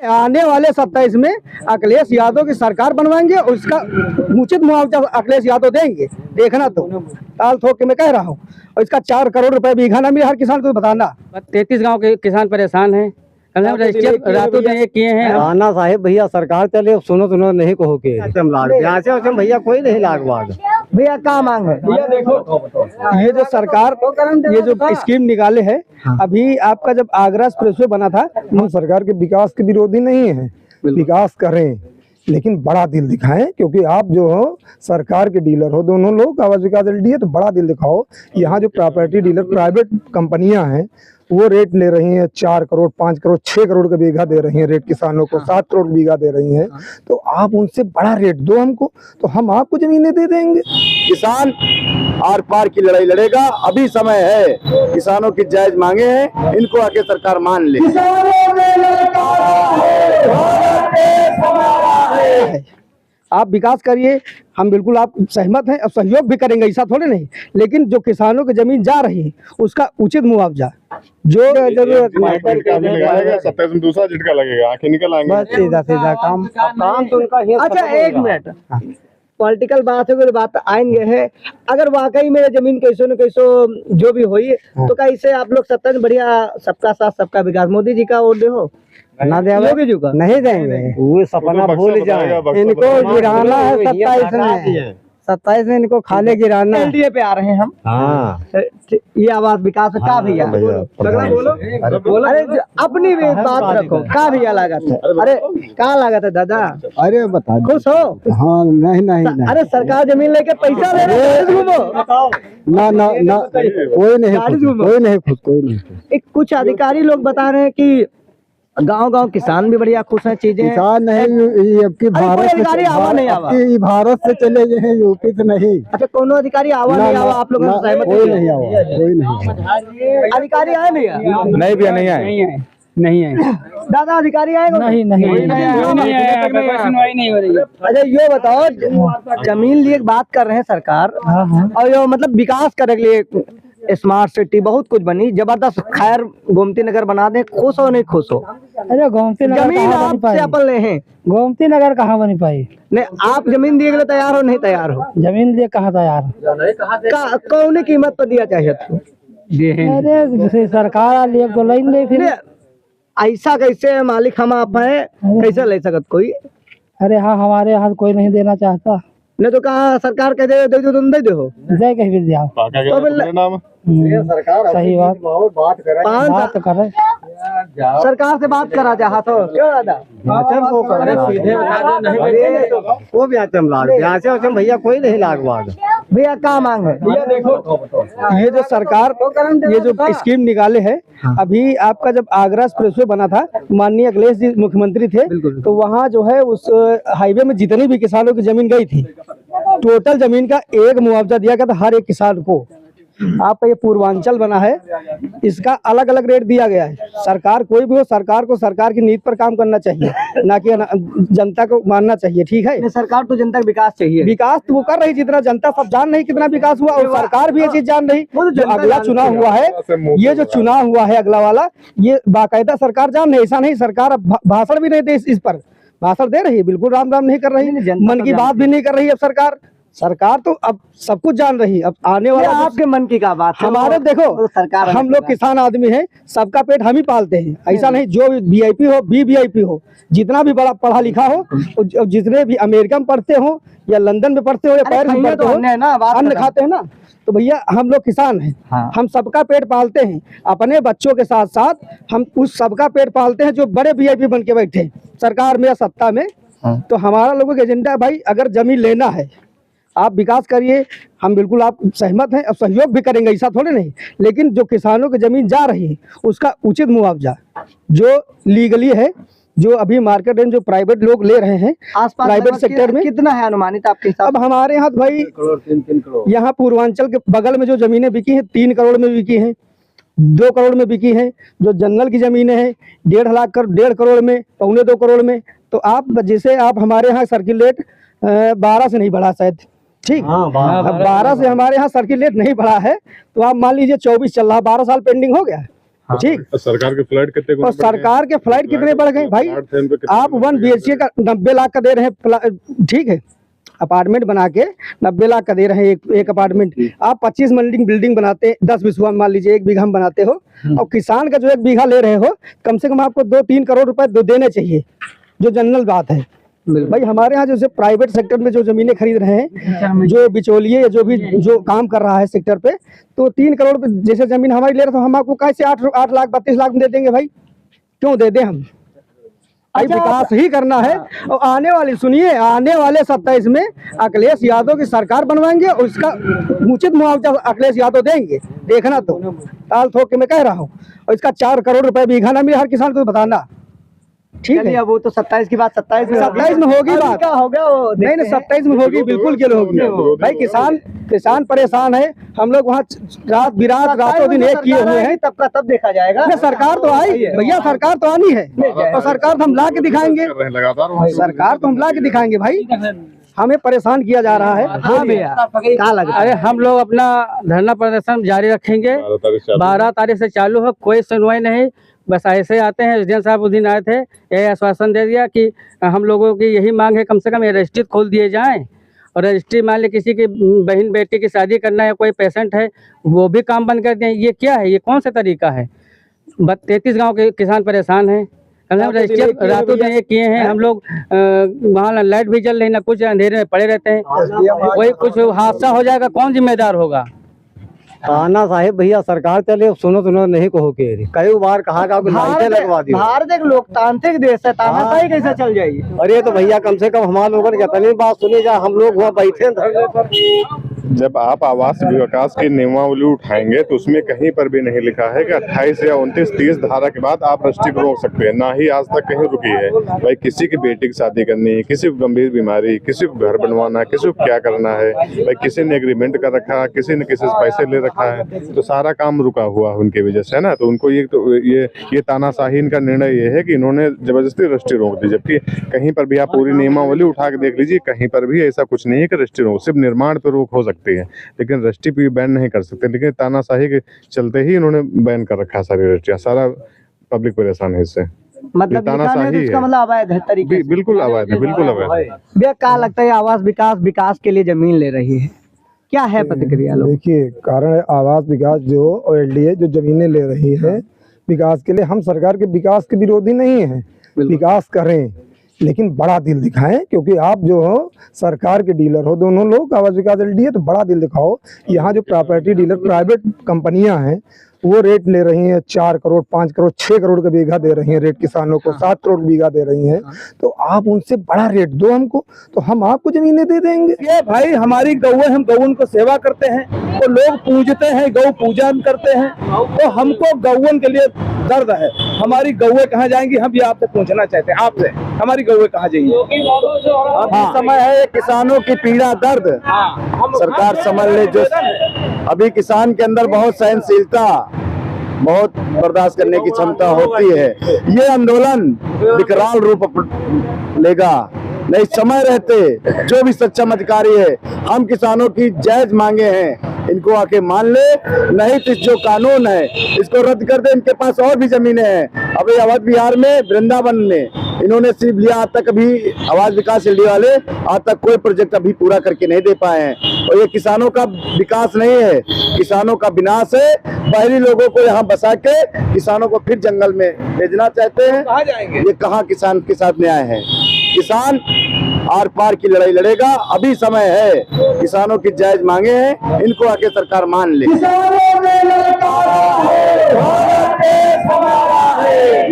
आने वाले 27 में अखिलेश यादव की सरकार बनवाएंगे, उसका उचित मुआवजा अखिलेश यादव देंगे। देखना तो ताल ठोक के मैं कह रहा हूँ। और इसका 4 करोड़ रुपए बीघा ना मिले हर किसान को बताना। 33 गांव के किसान परेशान हैं। रातों दिन ये किए हैं। आना साहेब भैया सरकार चले सुनो नहीं कहो के भैया कोई नहीं लागवाग भैया क्या मांग है? भैया देखो ये जो सरकार ये जो स्कीम निकाले है, अभी आपका जब आगरा एक्सप्रेसवे बना था, हम सरकार के विकास के विरोधी नहीं है, विकास करें लेकिन बड़ा दिल दिखाएं, क्योंकि आप जो हो सरकार के डीलर हो, दोनों लोग आवास विकास एलडी है, तो बड़ा दिल दिखाओ। यहाँ जो प्रॉपर्टी डीलर प्राइवेट कंपनियां हैं वो रेट ले रही हैं 4 करोड़ 5 करोड़ 6 करोड़ का बीघा दे रही हैं रेट, किसानों को 7 करोड़ बीघा दे रही हैं। तो आप उनसे बड़ा रेट दो हमको, तो हम आपको जमीनें दे देंगे। किसान आर पार की लड़ाई लड़ेगा, अभी समय है, किसानों की जायज मांगे हैं, इनको आके सरकार मान ले। आप विकास करिए, हम बिल्कुल आप सहमत हैं और सहयोग भी करेंगे, ऐसा थोड़े नहीं, लेकिन जो किसानों की जमीन जा रही है उसका उचित मुआवजा जो जरूरत है। 27 में दूसरा झटका लगेगा, आंखें निकल आएंगे। बस सीधा काम तो उनका ही। अच्छा एक मिनट, पॉलिटिकल बात है, बात आएंगे है। अगर वाकई में जमीन कैसो न कैसो जो भी हुई तो कैसे आप लोग 27 बढ़िया सबका साथ सबका विकास, मोदी जी का वोट दे हो ना दे, योगी जी का नहीं देंगे, वो सपना भूल जाए। इनको गिराना है 27 में इनको खाले गिराना। एनडीए पे आ रहे हैं हम। हाँ ये आवाज विकास का भैया बोलो, अरे अपनी भी बात रखो। का भैया लागत है? अरे क्या लागत है दादा? अरे बता खुश हो? हाँ नहीं अरे सरकार जमीन लेके पैसा ले रही है, घूमो ना कोई नहीं खुश। कुछ अधिकारी लोग बता रहे हैं कि गांव किसान भी बढ़िया खुश हैं, चीजें किसान नहीं, अब भारत से चले गए हैं, यूपी से नहीं। अच्छा कोनो अधिकारी आवा नहीं आवा? आप लोगों से सहमत? कोई नहीं आवा। अधिकारी आए भैया? नहीं भैया नहीं आए। दादा अधिकारी आए? नहीं हो रही है। अच्छा ये बताओ, जमीन लिए बात कर रहे हैं सरकार, और ये मतलब विकास करने के लिए स्मार्ट सिटी बहुत कुछ बनी, जबरदस्त। खैर गोमती नगर बना दे, खुश हो नहीं खुश हो? अरे गोमती नगर जमीन आपसे अपन ले हैं, गोमती नगर कहाँ बनी पाई? नहीं आप जमीन दिए के लिए तैयार हो? नहीं तैयार हो? जमीन दिए कहाँ तैयार? कौन कीमत पर दिया चाहिए? अरे सरकार लिए तो लाइन ले, फिर ऐसा कैसे मालिक हम आप हैं, कैसे ले सकत कोई? अरे हाँ, हमारे यहाँ कोई नहीं देना चाहता। नहीं तो कहा सरकार कह दे दो तुम दे दो, जय कहीं भी दिया सरकार सही बात करे। सरकार से बात करा चाहा तो क्यों दादा? वो भी आते हम भैया कोई नहीं लागवाग। भैया क्या मांग है? भैया देखो ये जो सरकार ये जो स्कीम निकाले है, अभी आपका जब आगरा एक्सप्रेसवे बना था, माननीय अखिलेश जी मुख्यमंत्री थे, तो वहाँ जो है उस हाईवे में जितनी भी किसानों की जमीन गई थी, टोटल जमीन का एक मुआवजा दिया गया था हर एक किसान को। आपका ये पूर्वांचल बना है, इसका अलग अलग रेट दिया गया है। सरकार कोई भी हो, सरकार को सरकार की नीति पर काम करना चाहिए, ना कि जनता को मानना चाहिए। ठीक है, सरकार तो जनता का विकास चाहिए। विकास तो वो कर रही, जितना जनता सब जान नहीं कितना विकास हुआ, और सरकार भी ये चीज जान रही। जो अगला चुनाव हुआ है, ये जो चुनाव हुआ है अगला वाला, ये बाकायदा सरकार जान रही। ऐसा नहीं सरकार भाषण भी नहीं दे, इस पर भाषण दे रही है, बिल्कुल राम नहीं कर रही, मन की बात भी नहीं कर रही। अब सरकार तो अब सब कुछ जान रही है। अब आने वाला आपके मन की क्या बात है? हमारे देखो सरकार, हम लोग किसान आदमी हैं, सबका पेट हम ही पालते हैं। ऐसा नहीं जो वीआईपी हो, वीवीआईपी हो, जितना भी बड़ा पढ़ा लिखा हो, जितने भी अमेरिका में पढ़ते हो या लंदन में पढ़ते हो या पेरिस में पढ़ते हो, अन्न खाते हैं ना, तो भैया हम लोग किसान हैं। हम सबका पेट पालते हैं। अपने बच्चों के साथ साथ हम उस सबका पेट पालते हैं जो बड़े वीआईपी बन के बैठे सरकार में या सत्ता में। तो हमारा लोगों का एजेंडा है भाई, अगर जमीन लेना है आप विकास करिए, हम बिल्कुल आप सहमत हैं और सहयोग भी करेंगे, ऐसा थोड़े नहीं, लेकिन जो किसानों की जमीन जा रही है उसका उचित मुआवजा जो लीगली है, जो अभी मार्केट रेंज जो प्राइवेट लोग ले रहे हैं प्राइवेट सेक्टर में, कितना है अनुमानित आपके हिसाब? अब हमारे यहाँ भाई 3 करोड़, यहाँ पूर्वांचल के बगल में जो जमीनें बिकी हैं 3 करोड़ में बिकी हैं, 2 करोड़ में बिकी हैं। जो जंगल की जमीनें हैं 1.5 करोड़ में, 2.25 करोड़ में। तो आप जैसे आप हमारे यहाँ सर्किल रेट 12 से नहीं बढ़ा शायद, ठीक, 12 से हमारे यहाँ सर्किल रेट नहीं बढ़ा है, तो आप मान लीजिए 24 चल रहा, 12 साल पेंडिंग हो गया। ठीक। सरकार के फ्लैट कितने और सरकार के फ्लाइट कितने बढ़ गए भाई? आप 1 BHK का 90 लाख का दे रहे हैं, ठीक है, अपार्टमेंट बना के 90 लाख का दे रहे हैं एक अपार्टमेंट। आप 25 मंजिल बिल्डिंग बनाते हैं, 10 बीघा मान लीजिए, 1 बीघा में बनाते हो, और किसान का जो 1 बीघा ले रहे हो, कम से कम आपको 2-3 करोड़ रुपए देने चाहिए, जो जनरल बात है भाई। हमारे यहाँ जैसे प्राइवेट सेक्टर में जो जमीनें खरीद रहे हैं, जो बिचौलिए या जो काम कर रहा है सेक्टर पे, तो 3 करोड़ जैसे जमीन हमारी ले रहे, तो हम आपको कैसे 8 लाख 32 लाख में दे देंगे भाई? क्यों दे दें हम? भाई विकास ही करना है। और आने वाले 27 में अखिलेश यादव की सरकार बनवाएंगे, और उसका उचित मुआवजा अखिलेश यादव देंगे। देखना, तो ताल ठोक के मैं कह रहा हूँ। और इसका 4 करोड़ रुपए बीघा ना मिले हर किसान को, बताना, ठीक है? वो तो 27 की बात 27 में होगी बात, क्या हो गया वो? नहीं 27 में होगी, बिल्कुल के होगी भाई। किसान परेशान है, हम लोग वहाँ रातों दिन एक किए हुए हैं, तब का तब देखा जाएगा। सरकार तो आई भैया, सरकार तो आनी है, और सरकार तो हम ला के दिखाएंगे, लगातार सरकार तो हम ला के दिखाएंगे भाई। हमें परेशान किया जा रहा है। हाँ भैया, क्या लगा? अरे हम लोग अपना धरना प्रदर्शन जारी रखेंगे। 12 तारीख से चालू है, कोई सुनवाई नहीं, बस ऐसे आते हैं। एसडीएम साहब उस दिन आए थे, यही आश्वासन दे दिया कि हम लोगों की यही मांग है, कम से कम ये रजिस्ट्री खोल दिए जाएं। और रजिस्ट्री मान ली किसी की बहन बेटी की शादी करना है, कोई पेशेंट है, वो भी काम बंद कर दें। ये क्या है? ये कौन सा तरीका है? 33 गांव के किसान परेशान हैं। रजिस्ट्री रातों दिन ये किए हैं। हम लोग वहाँ लाइट भी जल रही, ना कुछ, अंधेरे में पड़े रहते हैं। कोई कुछ हादसा हो जाएगा, कौन जिम्मेदार होगा? ताना साहेब भैया सरकार चले, सुनो नहीं कहो के कई बार कहा लाइटें लगवा दी। भारत एक लोकतांत्रिक देश है, तानाशाही कैसे चल जाएगी? अरे तो भैया कम से कम हमारे लोगों ने कितनी बात सुनी जा, हम लोग वहाँ बैठे धरने पर। जब आप आवास विकास की नियमावली उठाएंगे तो उसमें कहीं पर भी नहीं लिखा है कि 28 या 29-30 धारा के बाद आप रजिस्ट्री को रोक सकते हैं, ना ही आज तक कहीं रुकी है। भाई किसी की बेटी की शादी करनी है, किसी को गंभीर बीमारी, किसी को घर बनवाना, किसी को क्या करना है, भाई किसी ने एग्रीमेंट कर रखा, किसी ने किसी से पैसे ले रखा है, तो सारा काम रुका हुआ उनकी वजह से है ना। तो उनको ये तानाशाही इनका निर्णय ये है कि इन्होंने जबरदस्ती रजिस्ट्री रोक दी, जबकि कहीं पर भी आप पूरी नियमावली उठा के देख लीजिए, कहीं पर भी ऐसा कुछ नहीं है कि रजिस्ट्री रोक। सिर्फ निर्माण पर रोक हो सकती है, लेकिन रजिस्ट्री पे बैन नहीं कर सकते। लेकिन तानाशाही के चलते ही इन्होंने बैन कर रखा है सारी रजिस्ट्रियाँ। सारा पब्लिक परेशान है इससे। मतलब तानाशाही है, मतलब अवैध है तरीके से। बिल्कुल अवैध है, बिल्कुल अवैध है। भैया क्या लगता है आवास विकास के लिए जमीन ले रही है, क्या है प्रतिक्रिया लोग? देखिए, कारण है आवास विकास जो OLDA जो जमीनें ले रही है विकास के लिए, हम सरकार के विकास के विरोधी नहीं है, विकास करें लेकिन बड़ा दिल दिखाएं। क्योंकि आप जो हो सरकार के डीलर हो, दोनों लोग, आवास विकास LDA, तो बड़ा दिल दिखाओ। यहाँ जो प्रॉपर्टी डीलर प्राइवेट कंपनियां हैं, वो रेट ले रही हैं 4 करोड़ 5 करोड़ 6 करोड़ का बीघा दे रही हैं रेट, किसानों को 7 करोड़ बीघा दे रही हैं। तो आप उनसे बड़ा रेट दो हमको, तो हम आपको जमीनें दे देंगे। ये भाई हमारी गौ है, हम गौन को सेवा करते हैं, तो लोग पूजते हैं, गौ पूजन करते हैं, तो हमको गौवन के लिए दर्द है। हमारी गौएं कहाँ जाएंगी, हम ये आपसे पूछना चाहते हैं, आपसे हमारी गौएं कहाँ जाएंगी? अभी समय है किसानों की पीड़ा दर्द सरकार समझ ले। जो अभी किसान के अंदर बहुत सहनशीलता, बहुत बर्दाश्त करने की क्षमता होती है। ये आंदोलन विकराल रूप लेगा। नहीं, समय रहते जो भी सक्षम अधिकारी है, हम किसानों की जायज मांगे हैं, इनको आके मान ले, नहीं तो जो कानून है इसको रद्द कर दे। इनके पास और भी जमीनें हैं। अभी अवध बिहार में, वृंदावन में इन्होंने सिर्फ लिया, आज तक अभी आवास विकास LDA वाले आज तक कोई प्रोजेक्ट अभी पूरा करके नहीं दे पाए हैं। और ये किसानों का विकास नहीं है, किसानों का विनाश है। बाहरी लोगों को यहाँ बसा के किसानों को फिर जंगल में भेजना चाहते हैं। कहाँ जाएंगे? ये कहाँ किसान के साथ न्याय है? किसान आर पार की लड़ाई लड़ेगा। अभी समय है, किसानों की जायज मांगे हैं, इनको आके सरकार मान ले। किसानों ने ललकारा है, भारत देश हमारा है।